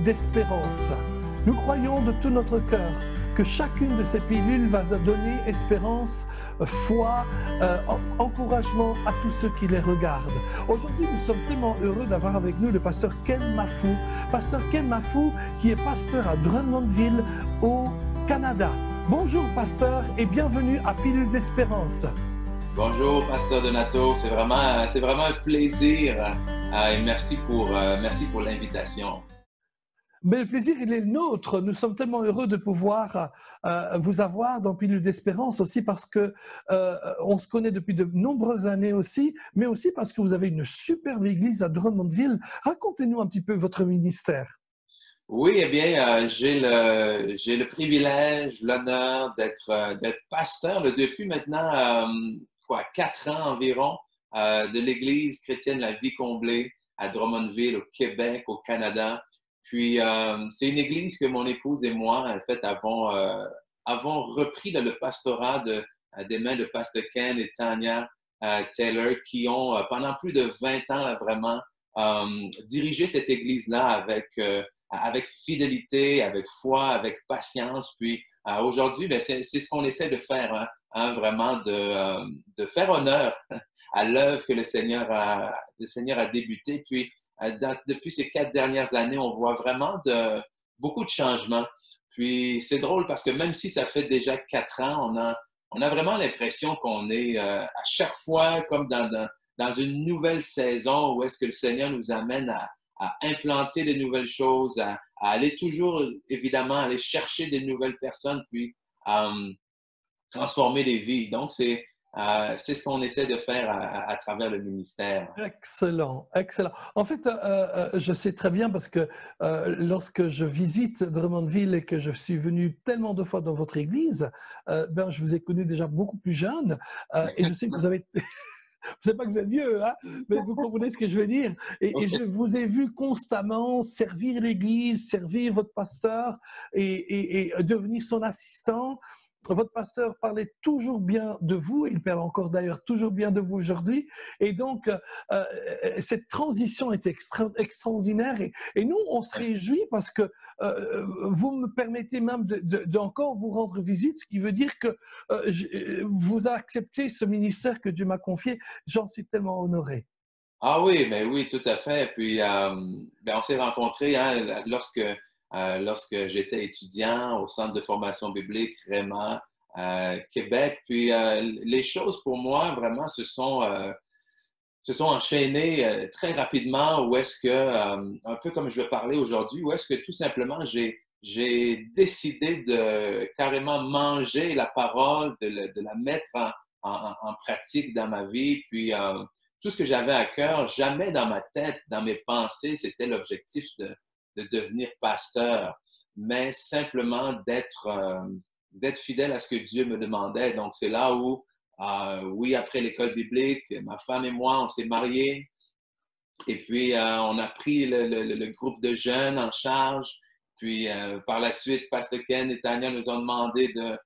d'espérance. Nous croyons de tout notre cœur que chacune de ces pilules va donner espérance, foi, encouragement à tous ceux qui les regardent. Aujourd'hui, nous sommes tellement heureux d'avoir avec nous le pasteur Ken Mafou. Pasteur Ken Mafou, qui est pasteur à Drummondville, au Canada. Bonjour, pasteur, et bienvenue à Pilule d'Espérance. Bonjour, pasteur Donato. C'est vraiment un plaisir et merci pour l'invitation. Mais le plaisir, il est le nôtre. Nous sommes tellement heureux de pouvoir vous avoir dans Pilule d'Espérance aussi parce que on se connaît depuis de nombreuses années aussi, mais aussi parce que vous avez une superbe église à Drummondville. Racontez-nous un petit peu votre ministère. Oui, eh bien, j'ai le privilège, l'honneur d'être pasteur depuis maintenant 4 ans environ de l'Église chrétienne La Vie Comblée à Drummondville, au Québec, au Canada. Puis, c'est une église que mon épouse et moi, en fait, avons repris le pastorat des mains de pasteur Ken et Tanya Taylor, qui ont, pendant plus de 20 ans, là, vraiment, dirigé cette église-là avec fidélité, avec foi, avec patience. Puis, aujourd'hui, ben, c'est ce qu'on essaie de faire, vraiment de faire honneur à l'œuvre que le Seigneur a débuté. Puis, depuis ces 4 dernières années, on voit vraiment beaucoup de changements. Puis c'est drôle parce que même si ça fait déjà 4 ans, on a vraiment l'impression qu'on est à chaque fois comme dans une nouvelle saison où est-ce que le Seigneur nous amène à implanter de nouvelles choses, à aller toujours, évidemment, aller chercher de nouvelles personnes, puis transformer des vies. Donc, c'est ce qu'on essaie de faire à travers le ministère. Excellent, excellent. En fait, je sais très bien parce que lorsque je visite Drummondville et que je suis venu tellement de fois dans votre église, ben, je vous ai connu déjà beaucoup plus jeune et je sais que vous avez... Je ne sais pas que vous êtes vieux, hein, mais vous comprenez ce que je veux dire. Et je vous ai vu constamment servir l'Église, servir votre pasteur et devenir son assistant. Votre pasteur parlait toujours bien de vous, il parle encore d'ailleurs toujours bien de vous aujourd'hui. Et donc, cette transition est extraordinaire. Et nous, on se réjouit parce que vous me permettez même d'encore vous rendre visite, ce qui veut dire que vous acceptez ce ministère que Dieu m'a confié. J'en suis tellement honoré. Ah oui, mais oui, tout à fait. Puis, ben, on s'est rencontrés lorsque j'étais étudiant au Centre de formation biblique Réma, Québec. Puis, les choses pour moi, vraiment, se sont enchaînées très rapidement. Où est-ce que, un peu comme je vais parler aujourd'hui, où est-ce que tout simplement j'ai décidé de carrément manger la parole, de la mettre en pratique dans ma vie. Puis, tout ce que j'avais à cœur, jamais dans ma tête, dans mes pensées, c'était l'objectif de devenir pasteur, mais simplement d'être fidèle à ce que Dieu me demandait. Donc, c'est là où, oui, après l'école biblique, ma femme et moi, on s'est mariés. Et puis, on a pris le groupe de jeunes en charge. Puis, par la suite, pasteur Ken et Tanya nous ont demandé de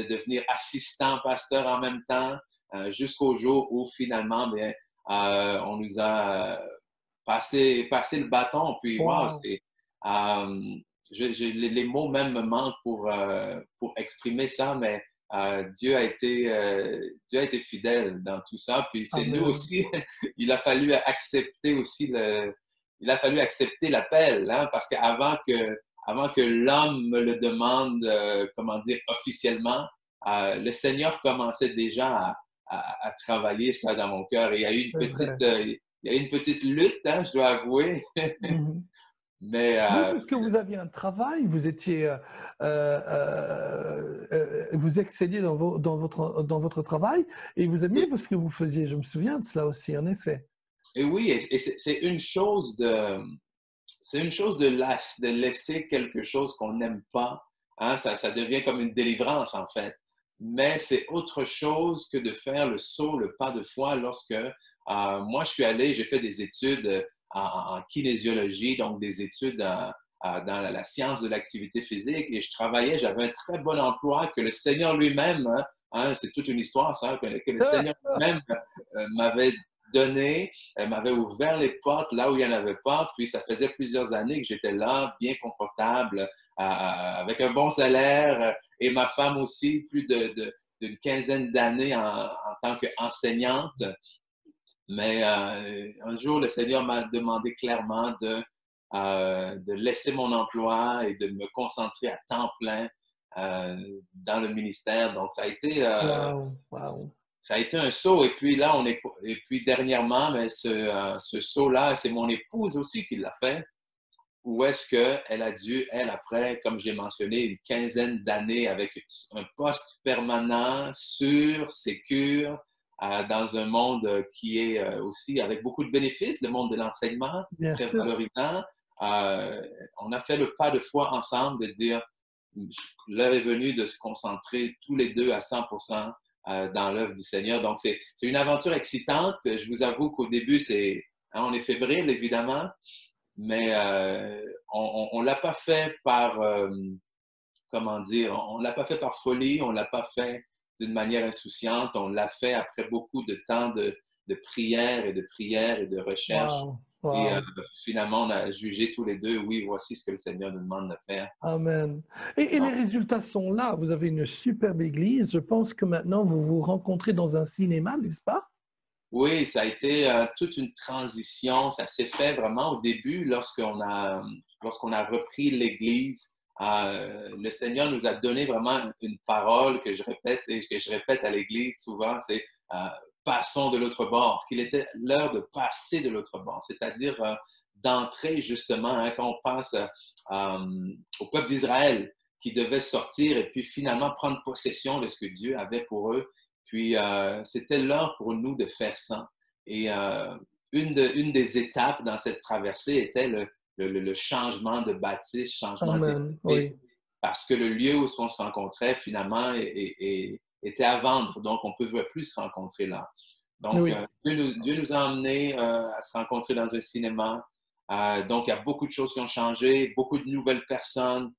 devenir assistant pasteur en même temps, jusqu'au jour où finalement, bien, on nous a passé le bâton. Puis, wow, Wow. les mots même me manquent pour exprimer ça, mais Dieu a été fidèle dans tout ça. Puis c'est nous Amen. aussi, il a fallu accepter aussi l'appel, hein, parce qu'avant que l'homme me le demande, comment dire, officiellement, le Seigneur commençait déjà à travailler ça dans mon cœur. Et il y a eu une petite lutte, hein, je dois avouer. Mhm. Mais Oui, parce que vous aviez un travail, vous étiez, vous excelliez dans votre travail et vous aimiez ce que vous faisiez. Je me souviens de cela aussi, en effet. et oui, et c'est une chose de laisser quelque chose qu'on n'aime pas. Hein, ça devient comme une délivrance, en fait. Mais c'est autre chose que de faire le saut, le pas de foi lorsque moi, j'ai fait des études en kinésiologie, donc des études dans la science de l'activité physique et j'avais un très bon emploi que le Seigneur lui-même, hein, c'est toute une histoire, ça, que le Seigneur lui-même m'avait donné, elle m'avait ouvert les portes là où il n'y en avait pas. Puis ça faisait plusieurs années que j'étais là, bien confortable, avec un bon salaire. Et ma femme aussi, d'une quinzaine d'années en tant qu'enseignante. Mais un jour, le Seigneur m'a demandé clairement de laisser mon emploi et de me concentrer à temps plein dans le ministère. Donc, Wow, wow. ça a été un saut. Et puis là, et puis dernièrement, mais ce saut-là, c'est mon épouse aussi qui l'a fait. Où est-ce qu'elle a dû, elle, après, comme j'ai mentionné, une quinzaine d'années avec un poste permanent, sûr, sécure, dans un monde qui est aussi avec beaucoup de bénéfices, le monde de l'enseignement, Bien très sûr. valorisant. Euh, on a fait le pas de foi ensemble de dire, l'heure est venue de se concentrer tous les deux à 100% dans l'œuvre du Seigneur. Donc, c'est une aventure excitante. Je vous avoue qu'au début, on est fébrile, évidemment, mais on l'a pas fait par, comment dire, on l'a pas fait par folie, on l'a pas fait d'une manière insouciante, on l'a fait après beaucoup de temps de prière et de recherche. Wow, Et wow. finalement, on a jugé tous les deux, oui, voici ce que le Seigneur nous demande de faire. Amen. Et les Donc, résultats sont là. Vous avez une superbe église. Je pense que maintenant, vous vous rencontrez dans un cinéma, n'est-ce pas? oui, ça a été toute une transition. Ça s'est fait vraiment au début lorsqu'on a repris l'Église. Le Seigneur nous a donné vraiment une parole que je répète et que je répète à l'Église souvent, c'est passons de l'autre bord, qu'il était l'heure de passer de l'autre bord, c'est-à-dire d'entrer justement, hein, quand on pense au peuple d'Israël qui devait sortir et puis finalement prendre possession de ce que Dieu avait pour eux. Puis, c'était l'heure pour nous de faire ça. Et une des étapes dans cette traversée était le changement de bâtisse, changement Amen. Oui. d'édifice, parce que le lieu où on se rencontrait, finalement, était à vendre. Donc, on ne pouvait plus se rencontrer là. Donc, Oui. Dieu nous a emmenés à se rencontrer dans un cinéma. Donc, il y a beaucoup de choses qui ont changé. Beaucoup de nouvelles personnes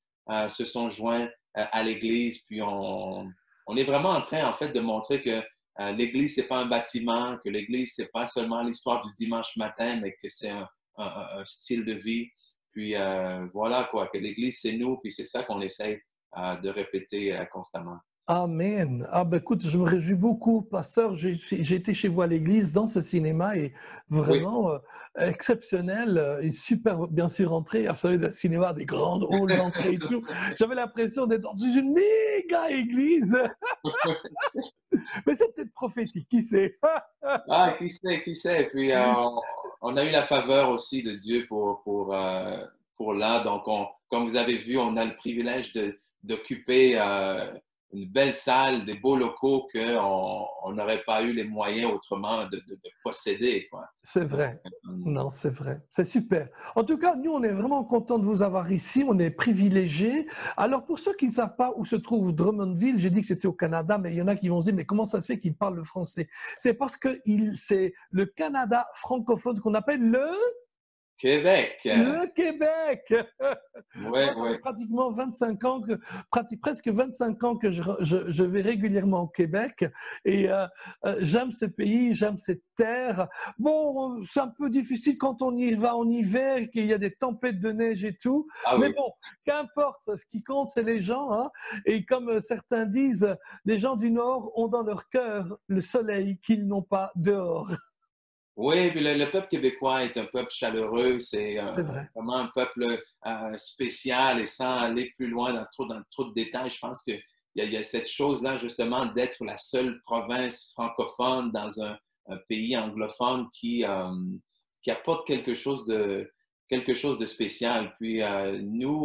se sont joints à l'Église. Puis, on est vraiment en train, en fait, de montrer que l'Église, c'est pas un bâtiment, que l'Église, c'est pas seulement l'histoire du dimanche matin, mais que c'est un style de vie. Puis voilà, quoi, que l'Église, c'est nous, puis c'est ça qu'on essaie de répéter constamment. Amen. Ah ben écoute, je me réjouis beaucoup, pasteur. J'ai été chez vous à l'église dans ce cinéma et Oui, vraiment exceptionnel et super bien sûr entré. Vous savez, le cinéma, des grandes halls d'entrée et tout. J'avais l'impression d'être dans une méga église, mais c'est peut-être prophétique, qui sait? ah, qui sait, qui sait. Puis, on a eu la faveur aussi de Dieu pour là. Donc, comme vous avez vu, on a le privilège d'occuper une belle salle, des beaux locaux qu'on n'aurait pas eu les moyens autrement de posséder, quoi. C'est Donc, vrai. Non, c'est vrai. C'est super. En tout cas, nous, on est vraiment contents de vous avoir ici. On est privilégiés. Alors, pour ceux qui ne savent pas où se trouve Drummondville, j'ai dit que c'était au Canada, mais il y en a qui vont se dire, mais comment ça se fait qu'il parle le français? C'est parce que c'est le Canada francophone qu'on appelle Québec. le Québec. Oui, Moi, ça oui. fait pratiquement 25 ans presque 25 ans que je vais régulièrement au Québec et j'aime ce pays, j'aime cette terre. Bon, c'est un peu difficile quand on y va en hiver, et qu'il y a des tempêtes de neige et tout, Ah mais oui. bon, qu'importe, ce qui compte, c'est les gens, hein. Et comme certains disent, les gens du Nord ont dans leur cœur le soleil qu'ils n'ont pas dehors. Oui, puis le peuple québécois est un peuple chaleureux, c'est C'est vrai. vraiment un peuple spécial et sans aller plus loin dans trop de détails, je pense qu'il y a cette chose-là justement d'être la seule province francophone dans un pays anglophone qui apporte quelque chose de spécial. Puis nous,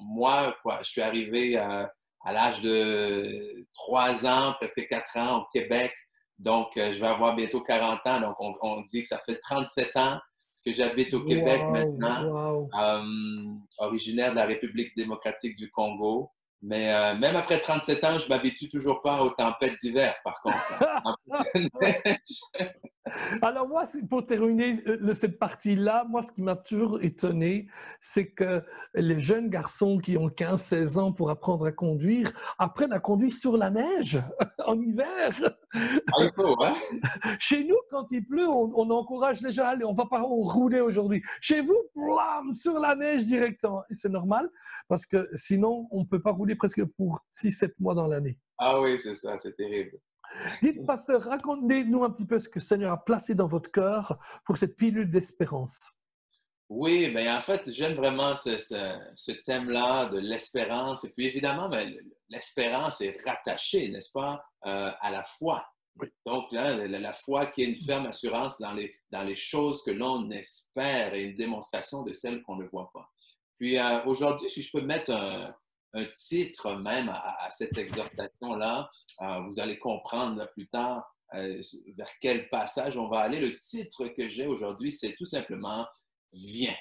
moi, quoi, je suis arrivé à l'âge de 3 ans, presque 4 ans au Québec. Donc, je vais avoir bientôt 40 ans. Donc, on dit que ça fait 37 ans que j'habite au Québec Waouh, maintenant, waouh. originaire de la République démocratique du Congo. Mais même après 37 ans, je m'habitue toujours pas aux tempêtes d'hiver, par contre, hein. Un peu de neige. Alors moi, pour terminer cette partie-là, moi, ce qui m'a toujours étonné, c'est que les jeunes garçons qui ont 15, 16 ans pour apprendre à conduire, apprennent à conduire sur la neige en hiver. Ah, il faut, hein? Chez nous, quand il pleut, on encourage les gens, allez, on va pas rouler aujourd'hui. Chez vous, blam, sur la neige directement. Et c'est normal, parce que sinon, on ne peut pas rouler presque pour 6, 7 mois dans l'année. Ah oui, c'est ça, c'est terrible. Dites, pasteur, racontez-nous un petit peu ce que le Seigneur a placé dans votre cœur pour cette pilule d'espérance. Oui, mais en fait, j'aime vraiment ce thème-là de l'espérance. Et puis évidemment, ben, l'espérance est rattachée, n'est-ce pas, à la foi. Oui. Donc, hein, la foi qui est une ferme assurance dans les choses que l'on espère et une démonstration de celles qu'on ne voit pas. Puis aujourd'hui, si je peux mettre un titre même à cette exhortation-là, vous allez comprendre là, plus tard vers quel passage on va aller. Le titre que j'ai aujourd'hui, c'est tout simplement Viens.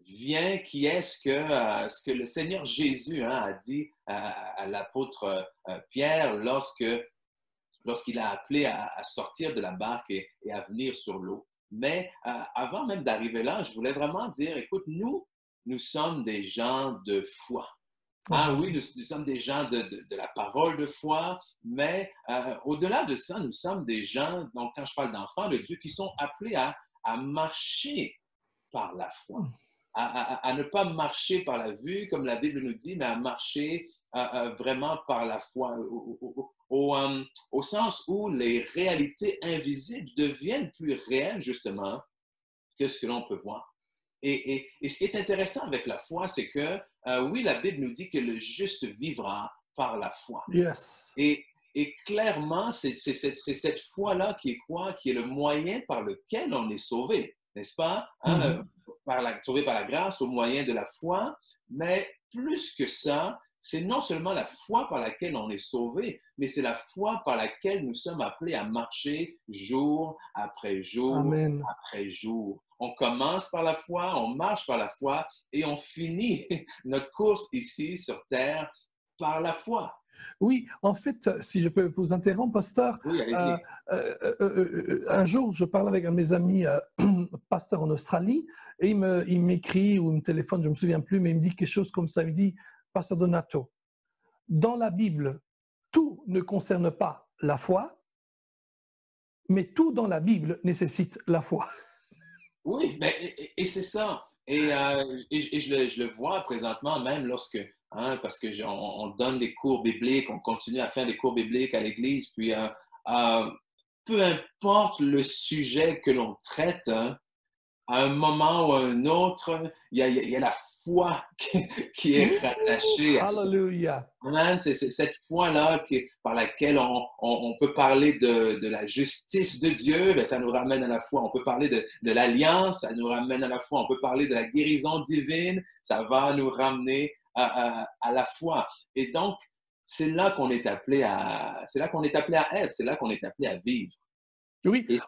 Viens, qui est ce que le Seigneur Jésus hein, a dit à l'apôtre Pierre lorsqu'il a appelé à sortir de la barque et à venir sur l'eau. Mais avant même d'arriver là, je voulais vraiment dire, écoute, nous sommes des gens de foi. Ah oui, nous sommes des gens de la parole de foi, mais au-delà de ça, nous sommes des gens, donc quand je parle d'enfants de Dieu, qui sont appelés à marcher par la foi, à ne pas marcher par la vue, comme la Bible nous dit, mais à marcher vraiment par la foi, au sens où les réalités invisibles deviennent plus réelles, justement, que ce que l'on peut voir. Et ce qui est intéressant avec la foi, c'est que, oui, la Bible nous dit que le juste vivra par la foi. Yes. Et clairement, c'est cette foi-là qui est quoi? Qui est le moyen par lequel on est sauvé, n'est-ce pas? Hein? Sauvé par la grâce au moyen de la foi, mais plus que ça, c'est non seulement la foi par laquelle on est sauvé, mais c'est la foi par laquelle nous sommes appelés à marcher jour après jour Amen. après jour. On commence par la foi, on marche par la foi et on finit notre course ici sur terre par la foi. Oui, en fait, si je peux vous interrompre, pasteur, Oui, allez-y. un jour, je parle avec un de mes amis pasteur en Australie et il m'écrit ou il me téléphone, je ne me souviens plus, mais il me dit quelque chose comme ça. Il me dit, pasteur Donato, dans la Bible, tout ne concerne pas la foi, mais tout dans la Bible nécessite la foi. Oui, mais, et c'est ça. Et je le vois présentement, même lorsque, hein, parce que on donne des cours bibliques, on continue à faire des cours bibliques à l'Église, puis peu importe le sujet que l'on traite, hein, à un moment ou à un autre, il y a la foi qui est rattachée à ça. Alléluia. Amen. C'est cette foi-là par laquelle on peut parler de la justice de Dieu, bien, ça nous ramène à la foi. On peut parler de l'alliance, ça nous ramène à la foi. On peut parler de la guérison divine, ça va nous ramener à la foi. Et donc, c'est là qu'on est appelé c'est là qu'on est appelé à être, c'est là qu'on est appelé à vivre. Oui, Et,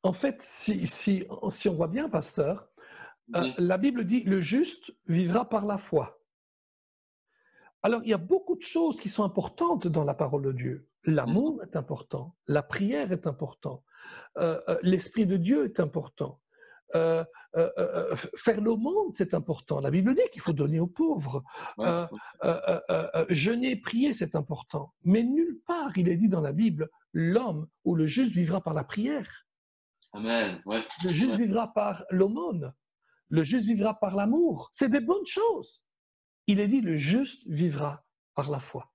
en fait si on voit bien, pasteur, la Bible dit, le juste vivra par la foi. Alors, il y a beaucoup de choses qui sont importantes dans la parole de Dieu. L'amour est important, la prière est important, l'Esprit de Dieu est important, faire l'aumône, c'est important. La Bible dit qu'il faut donner aux pauvres. Jeûner, prier, c'est important. Mais nulle part, il est dit dans la Bible, l'homme ou le juste vivra par la prière. Amen. Ouais. Le juste vivra par l'aumône. Le juste vivra par l'amour. C'est des bonnes choses. Il est dit, le juste vivra par la foi.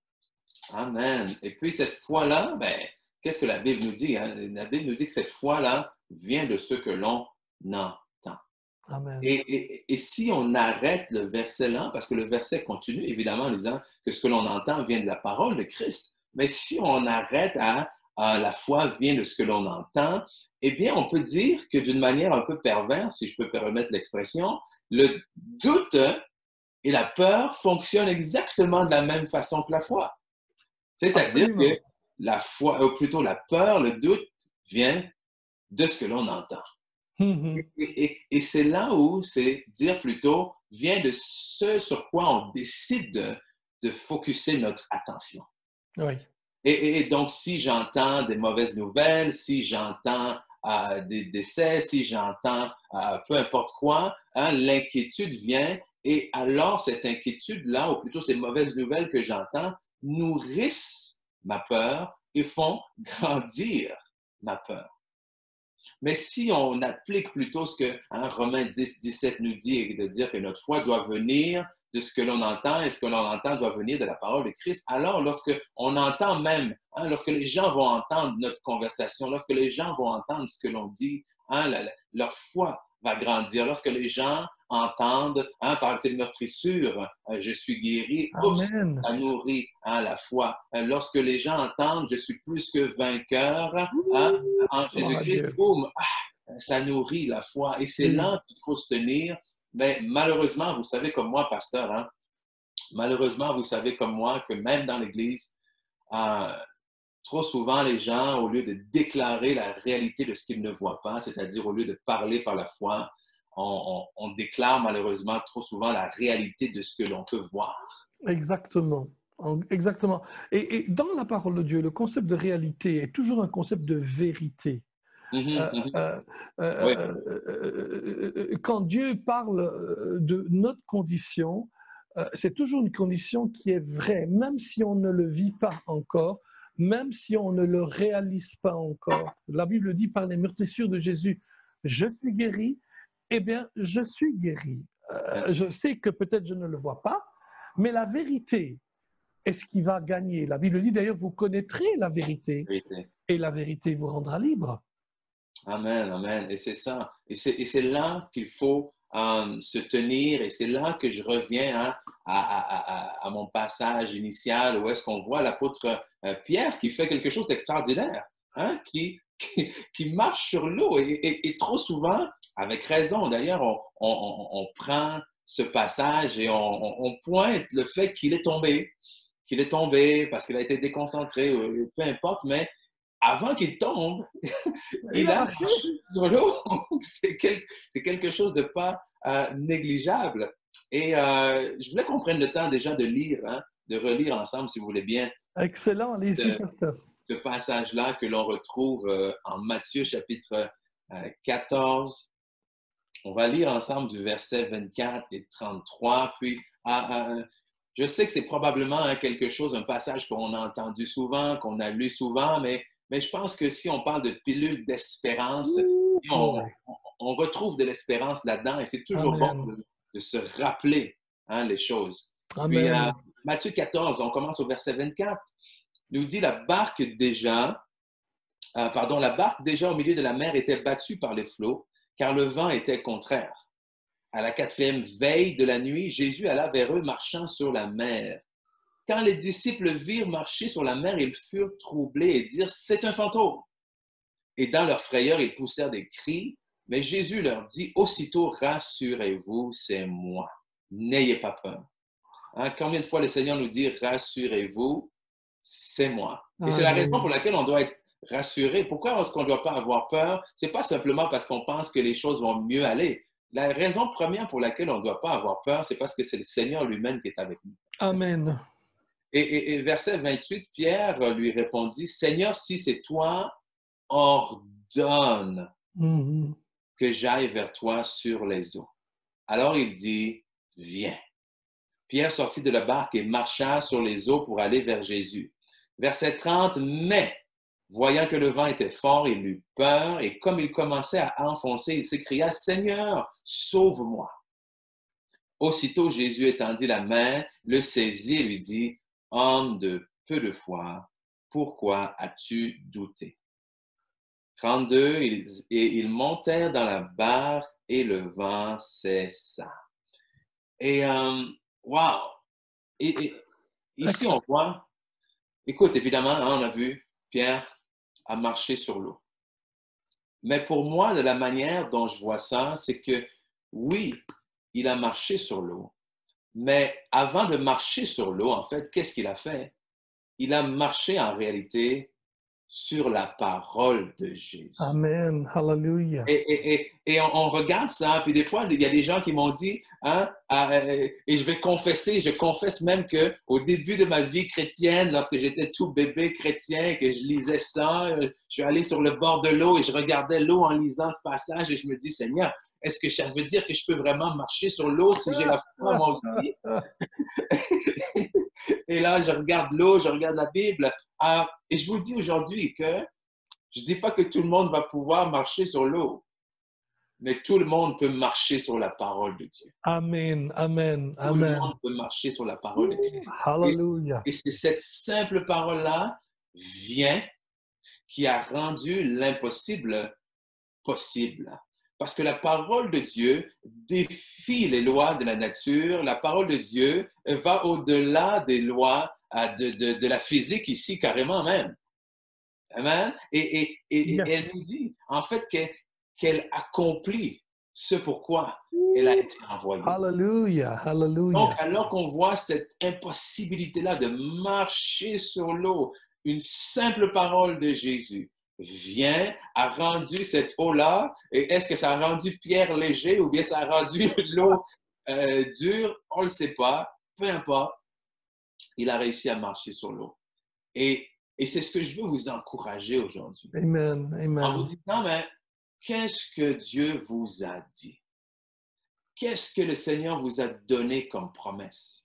Amen. Et puis cette foi-là, ben, qu'est-ce que la Bible nous dit? Hein? La Bible nous dit que cette foi-là vient de ce que l'on entend. Amen. Et si on arrête le verset là, parce que le verset continue évidemment en disant que ce que l'on entend vient de la parole de Christ, mais si on arrête à la foi vient de ce que l'on entend, eh bien on peut dire que d'une manière un peu perverse, si je peux permettre l'expression, le doute et la peur fonctionnent exactement de la même façon que la foi. C'est-à-dire que la foi, ou plutôt la peur, le doute vient de ce que l'on entend. Et c'est là où c'est dire plutôt vient de ce sur quoi on décide de focuser notre attention. Oui. Et donc, si j'entends des mauvaises nouvelles, si j'entends des décès, si j'entends peu importe quoi, hein, l'inquiétude vient et alors cette inquiétude-là, ou plutôt ces mauvaises nouvelles que j'entends, nourrissent ma peur et font grandir ma peur. Mais si on applique plutôt ce que Romains 10, 17 nous dit, et de dire que notre foi doit venir de ce que l'on entend, et ce que l'on entend doit venir de la parole de Christ, alors lorsque on entend même, hein, lorsque les gens vont entendre notre conversation, lorsque les gens vont entendre ce que l'on dit, hein, leur foi va grandir. Lorsque les gens entendent, hein, par ces meurtrissures, je suis guéri, oups, Amen. ça nourrit hein, la foi. Lorsque les gens entendent, je suis plus que vainqueur, hein, en Gloire à Jésus-Christ, Dieu. boum, ça nourrit la foi. Et c'est Oui. là qu'il faut se tenir. Mais malheureusement, vous savez comme moi, pasteur, hein, malheureusement, vous savez comme moi que même dans l'Église, euh, trop souvent, les gens, au lieu de déclarer la réalité de ce qu'ils ne voient pas, c'est-à-dire au lieu de parler par la foi, on déclare malheureusement trop souvent la réalité de ce que l'on peut voir. Exactement. Exactement. Et dans la parole de Dieu, le concept de réalité est toujours un concept de vérité. Mhm, Euh, mhm. euh, Oui, quand Dieu parle de notre condition, c'est toujours une condition qui est vraie, même si on ne le vit pas encore, même si on ne le réalise pas encore. La Bible dit par les meurtrissures de Jésus, je suis guéri, eh bien, je suis guéri. Je sais que peut-être je ne le vois pas, mais la vérité est ce qui va gagner. La Bible dit d'ailleurs, vous connaîtrez la vérité vérité. et la vérité vous rendra libre. Amen, amen. Et c'est ça. Et c'est là qu'il faut se tenir. Et c'est là que je reviens hein, à mon passage initial où est-ce qu'on voit l'apôtre Pierre qui fait quelque chose d'extraordinaire, hein, qui marche sur l'eau. Et trop souvent, avec raison d'ailleurs, on prend ce passage et on pointe le fait qu'il est tombé parce qu'il a été déconcentré, peu importe, mais avant qu'il tombe, Il il a a marché. marché sur l'eau. C'est quelque chose de pas négligeable. Et je voulais qu'on prenne le temps déjà de lire, hein, de relire ensemble, si vous voulez bien, Excellent, allez-y, ce, pasteur. ce passage-là que l'on retrouve en Matthieu chapitre 14. On va lire ensemble du verset 24 et 33. Puis, je sais que c'est probablement hein, quelque chose, un passage qu'on a entendu souvent, qu'on a lu souvent, mais je pense que si on parle de pilule d'espérance, on, Glory. on retrouve de l'espérance là-dedans et c'est toujours bon Amen. de se rappeler hein, les choses. Puis, Amen. Matthieu 14, on commence au verset 24, nous dit la barque déjà au milieu de la mer était battue par les flots, car le vent était contraire. À la quatrième veille de la nuit, Jésus alla vers eux marchant sur la mer. Quand les disciples virent marcher sur la mer, ils furent troublés et dirent, c'est un fantôme. Et dans leur frayeur, ils poussèrent des cris. Mais Jésus leur dit, aussitôt, rassurez-vous, c'est moi. N'ayez pas peur. Hein, combien de fois le Seigneur nous dit, rassurez-vous, c'est moi. Et c'est la raison pour Amen. laquelle on doit être rassuré. Pourquoi est-ce qu'on ne doit pas avoir peur? Ce n'est pas simplement parce qu'on pense que les choses vont mieux aller. La raison première pour laquelle on ne doit pas avoir peur, c'est parce que c'est le Seigneur lui-même qui est avec nous. Amen. Et verset 28, Pierre lui répondit, Seigneur, si c'est toi, ordonne Mhm. que j'aille vers toi sur les eaux. Alors il dit, viens. Pierre sortit de la barque et marcha sur les eaux pour aller vers Jésus. Verset 30, mais voyant que le vent était fort, il eut peur et comme il commençait à enfoncer, il s'écria, Seigneur, sauve-moi. Aussitôt Jésus étendit la main, le saisit et lui dit, homme de peu de foi, pourquoi as-tu douté? 32, et ils montèrent dans la barque et le vent cessa. Et, wow! Et ici, on voit, écoute, évidemment, hein, on a vu Pierre a marché sur l'eau. Mais pour moi, de la manière dont je vois ça, c'est que oui, il a marché sur l'eau, mais avant de marcher sur l'eau, en fait, qu'est-ce qu'il a fait? Il a marché en réalité sur la parole de Jésus. Amen. Hallelujah. Et on regarde ça, puis des fois, il y a des gens qui m'ont dit, hein, et je confesse même qu'au début de ma vie chrétienne, lorsque j'étais tout bébé chrétien, que je lisais ça, je suis allé sur le bord de l'eau et je regardais l'eau en lisant ce passage et je me dis, Seigneur, est-ce que ça veut dire que je peux vraiment marcher sur l'eau si j'ai la foi moi aussi? Et là, je regarde l'eau, je regarde la Bible, et je vous dis aujourd'hui que je ne dis pas que tout le monde va pouvoir marcher sur l'eau, mais tout le monde peut marcher sur la parole de Dieu. Amen. Amen. Tout le Amen. monde peut marcher sur la parole de Christ. Hallelujah. Et c'est cette simple parole-là vient qui a rendu l'impossible possible. Parce que la parole de Dieu défie les lois de la nature. La parole de Dieu va au-delà des lois de la physique ici, carrément même. Amen. Et elle nous dit, en fait, qu'elle accomplit ce pourquoi elle a été envoyée. Hallelujah. Hallelujah. Donc, alors qu'on voit cette impossibilité-là de marcher sur l'eau, une simple parole de Jésus vient, a rendu cette eau-là, et est-ce que ça a rendu Pierre léger ou bien ça a rendu l'eau dure? On ne le sait pas, peu importe, il a réussi à marcher sur l'eau. Et c'est ce que je veux vous encourager aujourd'hui. Amen. En vous Amen. disant, mais qu'est-ce que Dieu vous a dit? Qu'est-ce que le Seigneur vous a donné comme promesse?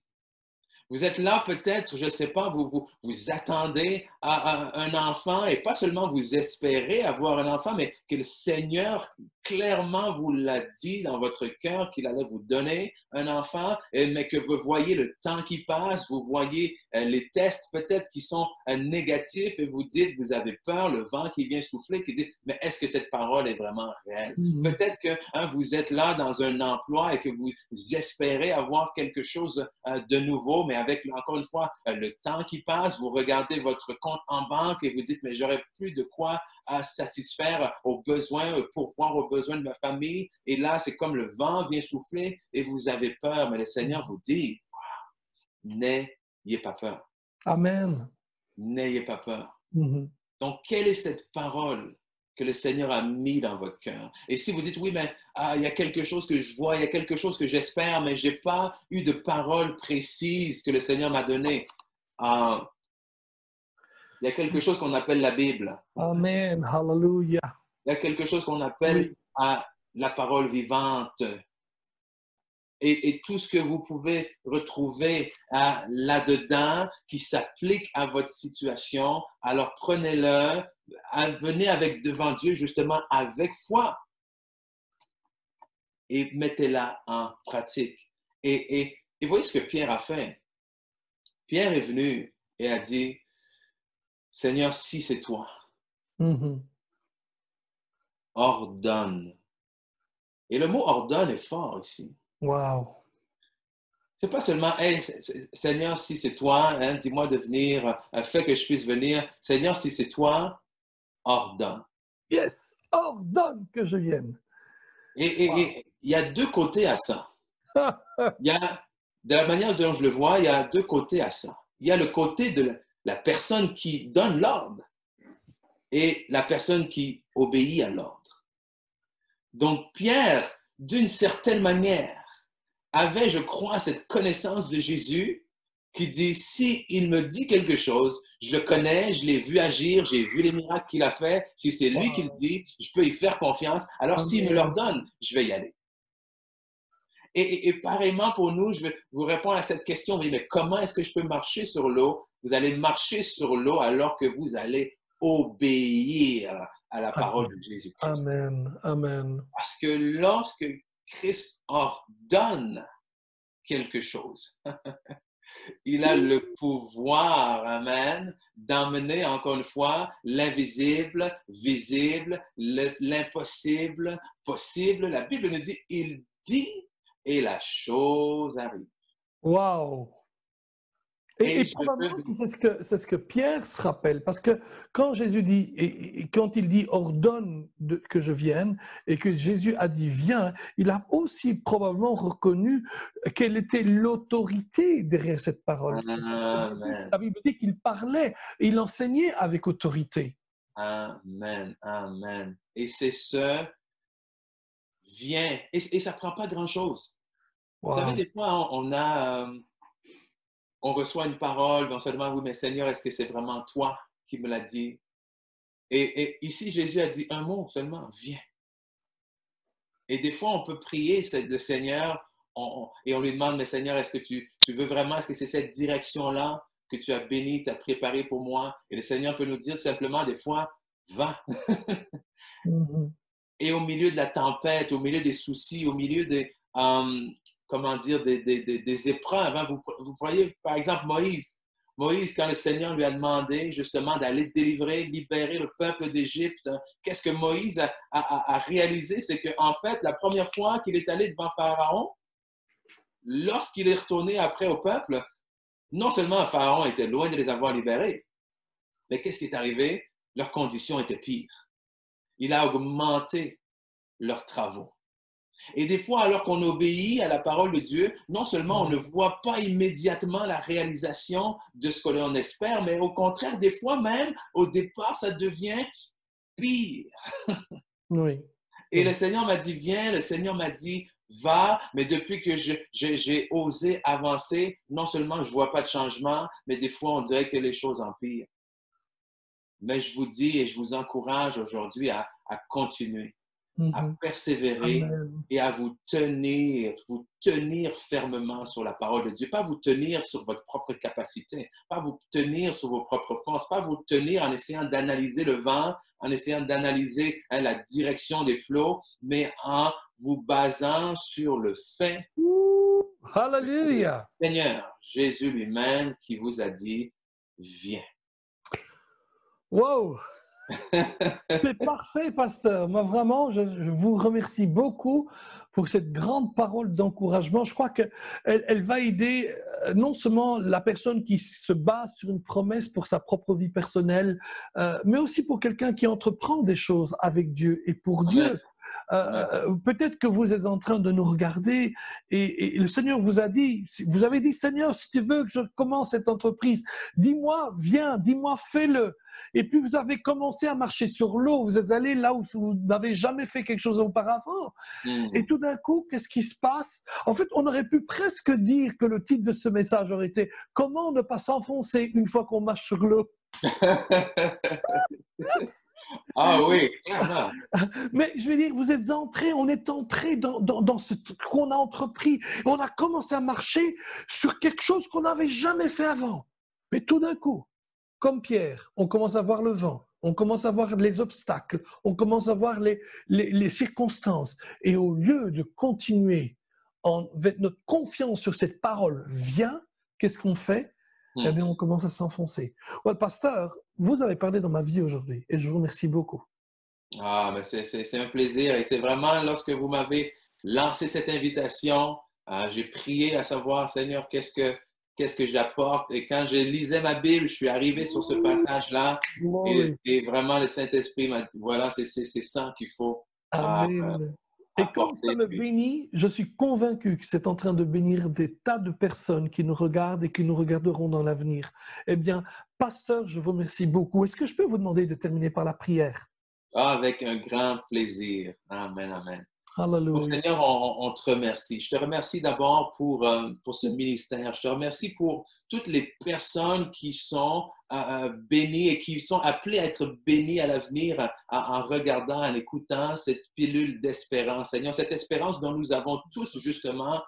Vous êtes là peut-être, je ne sais pas, vous attendez à un enfant et pas seulement vous espérez avoir un enfant, mais que le Seigneur clairement vous l'a dit dans votre cœur qu'il allait vous donner un enfant, mais que vous voyez le temps qui passe, vous voyez les tests peut-être qui sont négatifs et vous dites, vous avez peur, le vent qui vient souffler, qui dit, mais est-ce que cette parole est vraiment réelle? Peut-être que vous êtes là dans un emploi et que vous espérez avoir quelque chose de nouveau, mais avec, encore une fois, le temps qui passe, vous regardez votre compte en banque et vous dites, mais j'aurais plus de quoi satisfaire aux besoins, pourvoir aux besoins de ma famille. Et là, c'est comme le vent vient souffler et vous avez peur. Mais le Seigneur vous dit, n'ayez pas peur. Amen. N'ayez pas peur. Donc, quelle est cette parole que le Seigneur a mis dans votre cœur? Et si vous dites, oui, mais il y a quelque chose que je vois, il y a quelque chose que j'espère, mais je n'ai pas eu de parole précise que le Seigneur m'a donnée. Il y a quelque chose qu'on appelle la Bible. Amen. Hallelujah. Il y a quelque chose qu'on appelle la parole vivante. Et tout ce que vous pouvez retrouver là-dedans qui s'applique à votre situation, alors prenez-le, venez avec devant Dieu justement avec foi et mettez-la en pratique. Et voyez ce que Pierre a fait. Pierre est venu et a dit, Seigneur, si c'est toi, ordonne. Et le mot ordonne est fort ici. Wow. C'est pas seulement, hey, Seigneur, si c'est toi, hein, dis-moi de venir, fais que je puisse venir. Seigneur, si c'est toi, ordonne. Yes, ordonne que je vienne. Et il y a deux côtés à ça. Il y a, de la manière dont je le vois, il y a deux côtés à ça. Il y a le côté de la personne qui donne l'ordre et la personne qui obéit à l'ordre. Donc, Pierre, d'une certaine manière, avait, je crois, cette connaissance de Jésus qui dit, si il me dit quelque chose, je le connais, je l'ai vu agir, j'ai vu les miracles qu'il a fait, si c'est lui qui le dit, je peux y faire confiance, alors s'il me l'ordonne, je vais y aller. Et pareillement pour nous, je vais vous répondre à cette question, mais comment est-ce que je peux marcher sur l'eau? Vous allez marcher sur l'eau alors que vous allez obéir à la parole de Jésus-Christ. Amen. Amen. Parce que lorsque Christ ordonne quelque chose, il a le pouvoir, amen, d'emmener encore une fois l'invisible, visible, l'impossible, possible. La Bible nous dit, il dit et la chose arrive. Wow. Et probablement que c'est ce que Pierre se rappelle, parce que quand Jésus dit, et quand il dit ordonne que je vienne, et que Jésus a dit viens, il a aussi probablement reconnu quelle était l'autorité derrière cette parole. Amen. La Bible dit qu'il parlait, il enseignait avec autorité. Amen. Amen. Et c'est ce, viens. Et ça ne prend pas grand-chose. Vous savez, Wow. des fois, on reçoit une parole, on se demande, oui, mais Seigneur, est-ce que c'est vraiment toi qui me l'as dit? Et ici, Jésus a dit un mot seulement, viens. Et des fois, on peut prier le Seigneur et on lui demande, mais Seigneur, est-ce que tu veux vraiment, est-ce que c'est cette direction-là que tu as béni, tu as préparé pour moi? Et le Seigneur peut nous dire simplement des fois, va. Mhm. Et au milieu de la tempête, au milieu des soucis, au milieu des, comment dire, des épreuves, hein, vous voyez, par exemple, Moïse. Moïse, quand le Seigneur lui a demandé justement d'aller délivrer, libérer le peuple d'Égypte, qu'est-ce que Moïse a réalisé? C'est qu'en fait, la première fois qu'il est allé devant Pharaon, lorsqu'il est retourné après au peuple, non seulement Pharaon était loin de les avoir libérés, mais qu'est-ce qui est arrivé? Leurs conditions étaient pires. Il a augmenté leurs travaux. Et des fois, alors qu'on obéit à la parole de Dieu, non seulement on ne voit pas immédiatement la réalisation de ce que l'on espère, mais au contraire, des fois même, au départ, ça devient pire. Oui. Et le Seigneur m'a dit, viens, le Seigneur m'a dit, va, mais depuis que j'ai osé avancer, non seulement je ne vois pas de changement, mais des fois, on dirait que les choses empirent. Mais je vous dis et je vous encourage aujourd'hui à continuer, à persévérer Amen. et à vous tenir fermement sur la parole de Dieu. Pas vous tenir sur votre propre capacité, pas vous tenir sur vos propres forces, pas vous tenir en essayant d'analyser le vent, en essayant d'analyser la direction des flots, mais en vous basant sur le fait Hallelujah. du Seigneur Jésus lui-même qui vous a dit, viens. Wow. C'est parfait, pasteur. Moi, vraiment, je vous remercie beaucoup pour cette grande parole d'encouragement. Je crois qu'elle va aider non seulement la personne qui se base sur une promesse pour sa propre vie personnelle, mais aussi pour quelqu'un qui entreprend des choses avec Dieu et pour Amen. Dieu. Peut-être que vous êtes en train de nous regarder et le Seigneur vous a dit, vous avez dit, Seigneur, si tu veux que je commence cette entreprise, dis-moi, viens, dis-moi, fais-le. Et puis vous avez commencé à marcher sur l'eau, vous êtes allé là où vous n'avez jamais fait quelque chose auparavant. Et tout d'un coup, qu'est-ce qui se passe? En fait, on aurait pu presque dire que le titre de ce message aurait été « Comment ne pas s'enfoncer une fois qu'on marche sur l'eau ?» Ah oui, clairement. Mais je veux dire, vous êtes entrés, on est entré dans ce qu'on a entrepris. On a commencé à marcher sur quelque chose qu'on n'avait jamais fait avant. Mais tout d'un coup, comme Pierre, on commence à voir le vent, on commence à voir les obstacles, on commence à voir les circonstances. Et au lieu de continuer avec notre confiance sur cette parole, viens, qu'est-ce qu'on fait? Eh bien, on commence à s'enfoncer. Ouais, pasteur, vous avez parlé dans ma vie aujourd'hui et je vous remercie beaucoup. Ah, mais c'est un plaisir et c'est vraiment lorsque vous m'avez lancé cette invitation, j'ai prié à savoir, Seigneur, qu'est-ce que j'apporte? Et quand je lisais ma Bible, je suis arrivé sur ce passage-là et vraiment le Saint-Esprit m'a dit, voilà, c'est ça qu'il faut Amen. Et comme ça apporter. me bénit, je suis convaincu que c'est en train de bénir des tas de personnes qui nous regardent et qui nous regarderont dans l'avenir. Eh bien, pasteur, je vous remercie beaucoup. Est-ce que je peux vous demander de terminer par la prière? Ah, avec un grand plaisir. Amen, amen. Donc, Hallelujah. Seigneur, on te remercie. Je te remercie d'abord pour ce ministère. Je te remercie pour toutes les personnes qui sont bénies et qui sont appelées à être bénies à l'avenir en regardant, en écoutant cette pilule d'espérance. Seigneur, cette espérance dont nous avons tous justement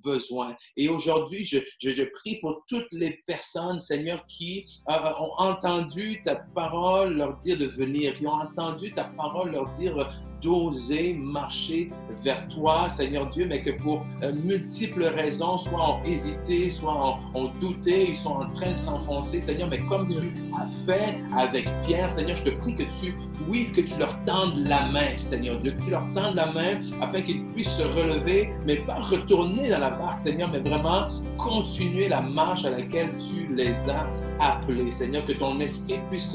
besoin. Et aujourd'hui, je prie pour toutes les personnes, Seigneur, qui ont entendu ta parole leur dire de venir, qui ont entendu ta parole leur dire d'oser marcher vers toi, Seigneur Dieu, mais que pour multiples raisons, soit ont hésité, soit ont douté, ils sont en train de s'enfoncer, Seigneur, mais comme tu as fait avec Pierre, Seigneur, je te prie que tu leur tendes la main, Seigneur Dieu, que tu leur tendes la main afin qu'ils puissent se relever, mais pas retourner dans la barque, Seigneur, mais vraiment continuer la marche à laquelle tu les as appelés, Seigneur, que ton esprit puisse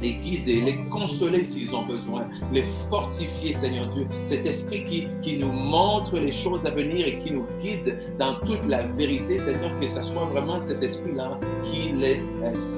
les guider, les consoler s'ils ont besoin, les fortifier, Seigneur Dieu. Cet esprit qui nous montre les choses à venir et qui nous guide dans toute la vérité, Seigneur, que ce soit vraiment cet esprit-là qui les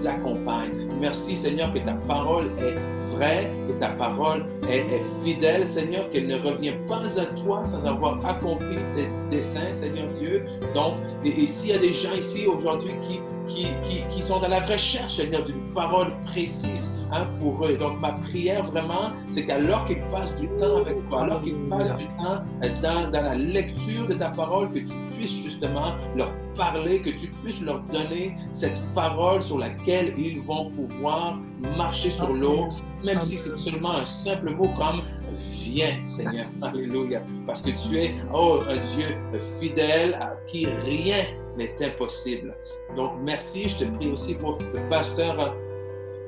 accompagne. Merci, Seigneur, que ta parole est vraie, que ta parole est fidèle, Seigneur, qu'elle ne revient pas à toi sans avoir accompli tes desseins, Seigneur Dieu. Donc, et s'il y a des gens ici aujourd'hui qui sont dans la recherche, Seigneur, d'une parole précise pour eux. Donc, ma prière vraiment, c'est qu'alors qu'ils passent du temps avec toi, alors qu'ils passent du temps dans la lecture de ta parole, que tu puisses justement leur parler, que tu puisses leur donner cette parole sur laquelle ils vont pouvoir marcher sur l'eau, même si c'est seulement un simple mot comme « Viens, Seigneur ». Alléluia. Parce que tu es, un Dieu fidèle à qui rien n'est impossible. Donc, merci. Je te prie aussi pour le pasteur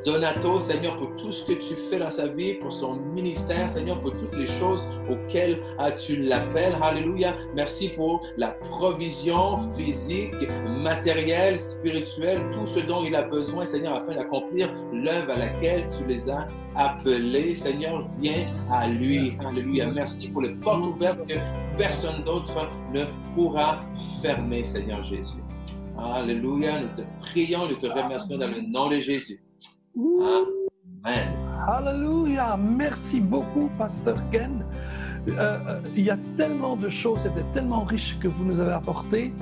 Donato, Seigneur, pour tout ce que tu fais dans sa vie, pour son ministère, Seigneur, pour toutes les choses auxquelles tu l'appelles. Alléluia. Merci pour la provision physique, matérielle, spirituelle, tout ce dont il a besoin, Seigneur, afin d'accomplir l'œuvre à laquelle tu les as appelés. Seigneur, viens à lui. Alléluia. Merci pour les portes ouvertes que personne d'autre ne pourra fermer, Seigneur Jésus. Alléluia. Nous te prions, nous te remercions dans le nom de Jésus. Amen. Alléluia. Merci beaucoup, Pasteur Ken. Il y a tellement de choses, c'était tellement riche que vous nous avez apporté.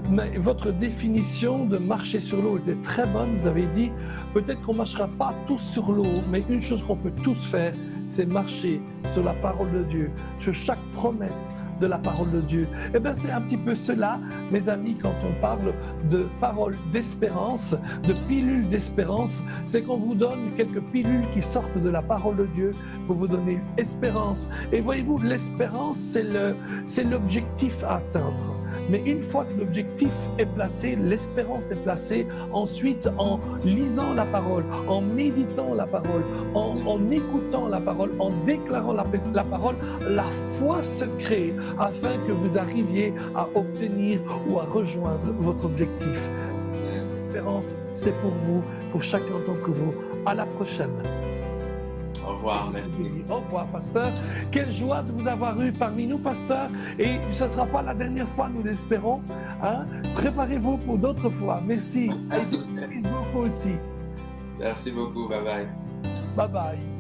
Mais votre définition de marcher sur l'eau était très bonne. Vous avez dit, peut-être qu'on ne marchera pas tous sur l'eau, mais une chose qu'on peut tous faire, c'est marcher sur la parole de Dieu, sur chaque promesse de la parole de Dieu. Eh bien, c'est un petit peu cela, mes amis, quand on parle de paroles d'espérance, de pilules d'espérance, c'est qu'on vous donne quelques pilules qui sortent de la parole de Dieu pour vous donner espérance. Et voyez-vous, l'espérance, c'est l'objectif à atteindre. Mais une fois que l'objectif est placé, l'espérance est placée, ensuite en lisant la parole, en méditant la parole, en écoutant la parole, en déclarant la parole, la foi se crée afin que vous arriviez à obtenir ou à rejoindre votre objectif. L'espérance, c'est pour vous, pour chacun d'entre vous. À la prochaine. Au revoir, merci. Au revoir, pasteur. Quelle joie de vous avoir eu parmi nous, pasteur. Et ce ne sera pas la dernière fois, nous l'espérons. Préparez-vous pour d'autres fois. Merci. Et Dieu vous bénisse beaucoup aussi. Merci beaucoup. Bye bye. Bye bye.